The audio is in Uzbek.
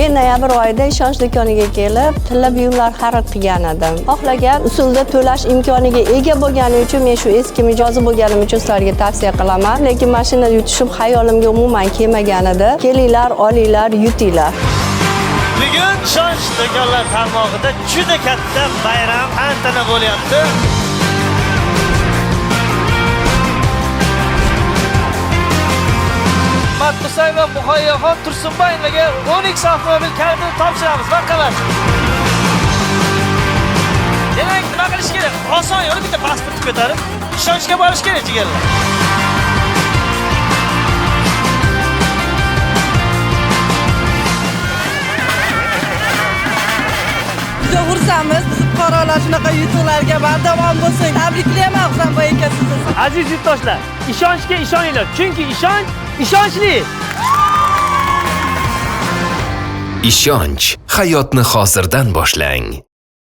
Men noyabr oyida ishonch do'koniga kelib, tilla buyumlar xarid qilgan edim. Xohlagan usulda to'lash imkoniga ega bo'lgani uchun men shu eski mijozi bo'lganim uchun sizlarga tavsiya qilaman. Lekin mashina yutishim xayolimga umuman kelmagan edi. Kelinglar, olinglar, yutinglar. Bugun ishonch do'konlar tarmog'ida juda katta bayram tantana bo'lyapti. Matmusay va Muhayyaxon Tursunboyevlarga Onyx avtomobil kalitini topshiramiz. Marhamat. Demak, nima qilish kerak? Oson yo'li bitta pasportni ko'tarib, ishonchga borish kerak jigarlar. Juda xursandmiz. Biz fuqarolar shunaqa yutuqlarga bardavom bo'lsin. Tabriklayman Husanboy aka sizni. Aziz yurtdoshlar, ishonchga ishoninglar, chunki ishonch ishonchli. Ishonch hayotni hozirdan boshlang.